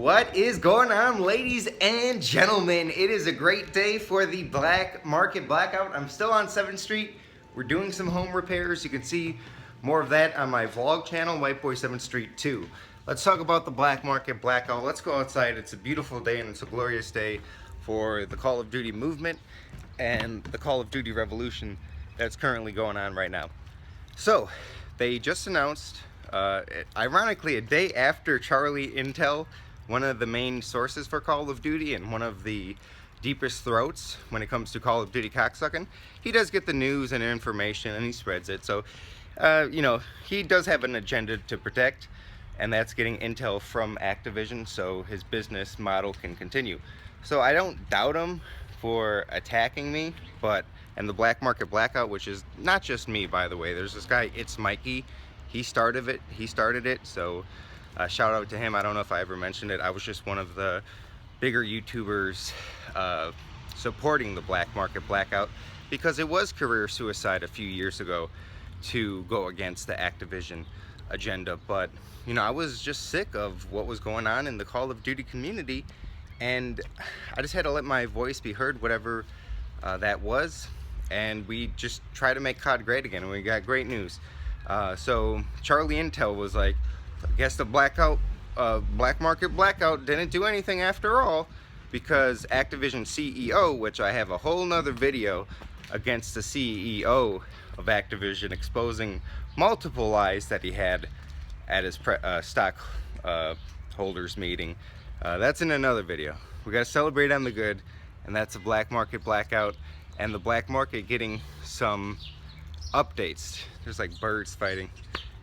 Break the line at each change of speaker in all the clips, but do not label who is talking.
What is going on, ladies and gentlemen? It is a great day for the Black Market Blackout. I'm still on 7th Street. We're doing some home repairs. You can see more of that on my vlog channel, White Boy 7th Street 2. Let's talk about the Black Market Blackout. Let's go outside. It's a beautiful day and it's a glorious day for the Call of Duty movement and the Call of Duty revolution that's currently going on right now. So, they just announced, ironically, a day after CharlieIntel, one of the main sources for Call of Duty and one of the deepest throats when it comes to Call of Duty cocksucking, he does get the news and information and he spreads it. So, you know, he does have an agenda to protect, and that's getting intel from Activision so his business model can continue. So I don't doubt him for attacking me, and the Black Market Blackout, which is not just me, by the way. There's this guy, It's Mikey. He started it, so shout out to him. I don't know if I ever mentioned it. I was just one of the bigger YouTubers supporting the Black Market Blackout because it was career suicide a few years ago to go against the Activision agenda. But, you know, I was just sick of what was going on in the Call of Duty community, and I just had to let my voice be heard, whatever that was, and we just try to make COD great again, and we got great news. So CharlieIntel was like, I guess the Black Market Blackout didn't do anything after all, because Activision CEO, which I have a whole nother video against the CEO of Activision exposing multiple lies that he had at his stock holders meeting. That's in another video. We gotta celebrate on the good, and that's the Black Market Blackout and the black market getting some updates. There's like birds fighting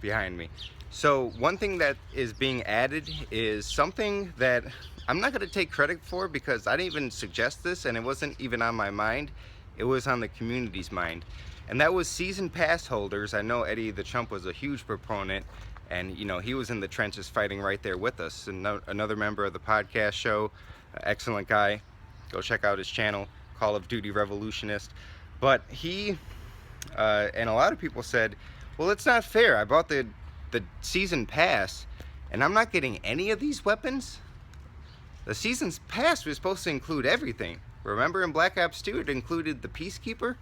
behind me. So one thing that is being added is something that I'm not going to take credit for because I didn't even suggest this and it wasn't even on my mind. It was on the community's mind. And that was season pass holders. I know Eddie the Chump was a huge proponent, and you know, he was in the trenches fighting right there with us. And another member of the podcast show, excellent guy. Go check out his channel, Call of Duty Revolutionist. But he and a lot of people said, well, it's not fair. I bought the season pass and I'm not getting any of these weapons. The season's pass was supposed to include everything. Remember in Black Ops 2 it included the Peacekeeper,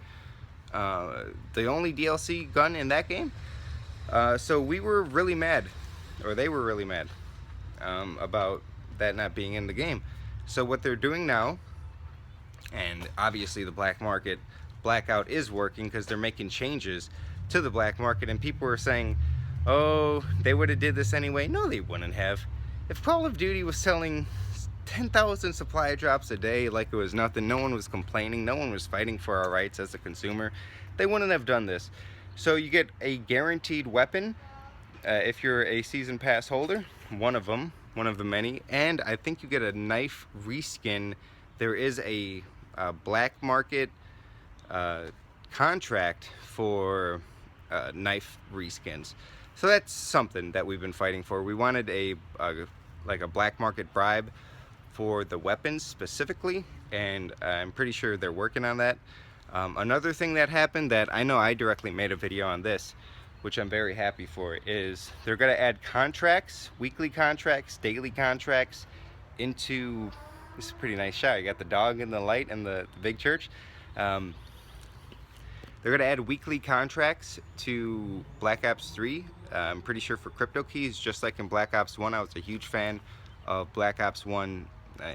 the only DLC gun in that game. So we were really mad, or they were really mad about that not being in the game. So what they're doing now, and obviously the Black Market Blackout is working because they're making changes to the black market, and people were saying, oh, they would have did this anyway. No, they wouldn't have. If Call of Duty was selling 10,000 supply drops a day like it was nothing, no one was complaining, no one was fighting for our rights as a consumer, they wouldn't have done this. So you get a guaranteed weapon if you're a season pass holder, one of the many, and I think you get a knife reskin. There is a black market contract for knife reskins. So that's something that we've been fighting for. We wanted like a black market bribe for the weapons specifically, and I'm pretty sure they're working on that. Another thing that happened that I know I directly made a video on this, which I'm very happy for, is they're going to add contracts, weekly contracts, daily contracts into, this is a pretty nice shot. You got the dog in the light and the big church. They're going to add weekly contracts to Black Ops 3. I'm pretty sure for crypto keys, just like in Black Ops 1. I was a huge fan of Black Ops 1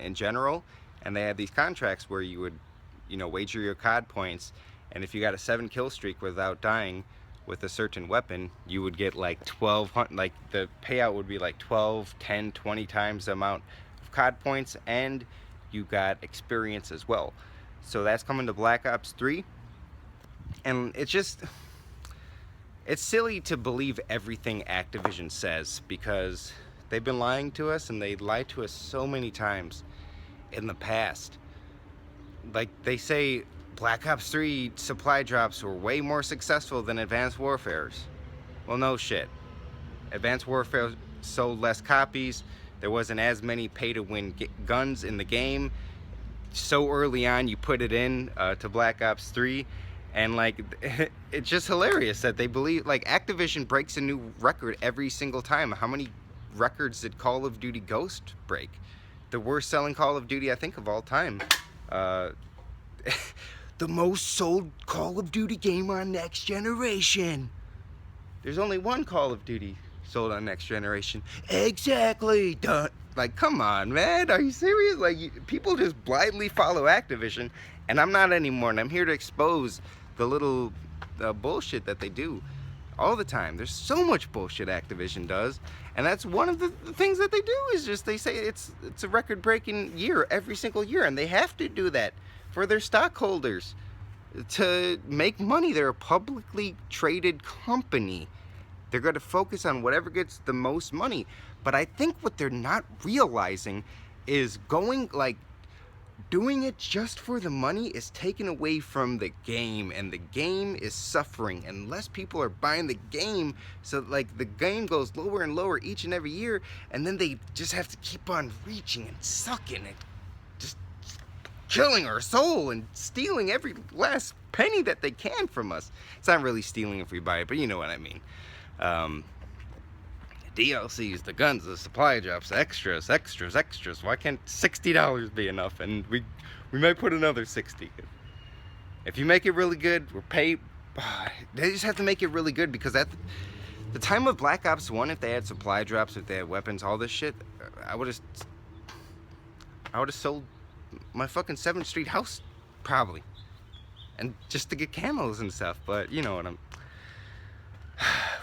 in general. And they had these contracts where you would, you know, wager your COD points. And if you got a 7 kill streak without dying with a certain weapon, you would get like 1,200, like the payout would be like 12, 10, 20 times the amount of COD points. And you got experience as well. So that's coming to Black Ops 3. And it's silly to believe everything Activision says, because they've been lying to us, and they lied to us so many times in the past. Like they say Black Ops 3 supply drops were way more successful than Advanced Warfare's. Well, no shit. Advanced Warfare sold less copies. There wasn't as many pay-to-win guns in the game. So early on you put it in to Black Ops 3. And like, it's just hilarious that they believe, like, Activision breaks a new record every single time. How many records did Call of Duty Ghost break? The worst selling Call of Duty, I think, of all time. The most sold Call of Duty game on Next Generation. There's only one Call of Duty sold on Next Generation. Exactly. Duh. Like, come on, man. Are you serious? Like, people just blindly follow Activision, and I'm not anymore, and I'm here to expose the little bullshit that they do all the time. There's so much bullshit Activision does, and that's one of the things that they do is just they say it's a record-breaking year every single year, and they have to do that for their stockholders to make money. They're a publicly traded company. They're going to focus on whatever gets the most money. But I think what they're not realizing is doing it just for the money is taken away from the game, and the game is suffering, and less people are buying the game, so like the game goes lower and lower each and every year, and then they just have to keep on reaching and sucking and just killing our soul and stealing every last penny that they can from us. It's not really stealing if we buy it, but you know what I mean. DLCs, the guns, the supply drops, extras. Why can't $60 be enough? And we might put another 60. If you make it really good, we're paid. They just have to make it really good, because at the time of Black Ops 1, if they had supply drops, if they had weapons, all this shit, I would have sold my fucking 7th Street house, probably. And just to get camos and stuff, but you know what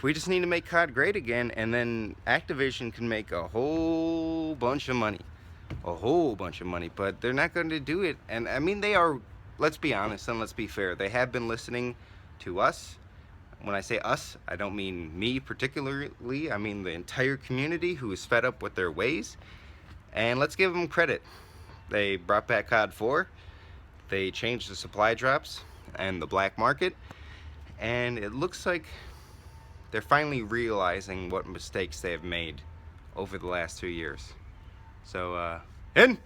we just need to make COD great again, and then Activision can make a whole bunch of money. But they're not going to do it. And I mean, they are, let's be honest and let's be fair, they have been listening to us. When I say us, I don't mean me particularly, I mean the entire community who is fed up with their ways. And let's give them credit. They brought back COD 4, they changed the supply drops and the black market, and it looks like they're finally realizing what mistakes they have made over the last 2 years. So, in!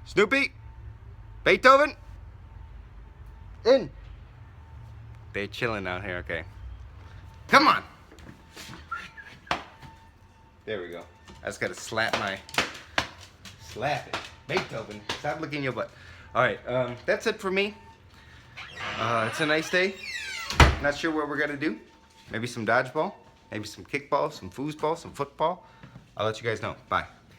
Snoopy! Beethoven! In! They're chilling out here, okay. Come on! There we go. I just gotta slap it. Beethoven, stop licking your butt. Alright, that's it for me. It's a nice day. Not sure what we're gonna do. Maybe some dodgeball, maybe some kickball, some foosball, some football. I'll let you guys know. Bye.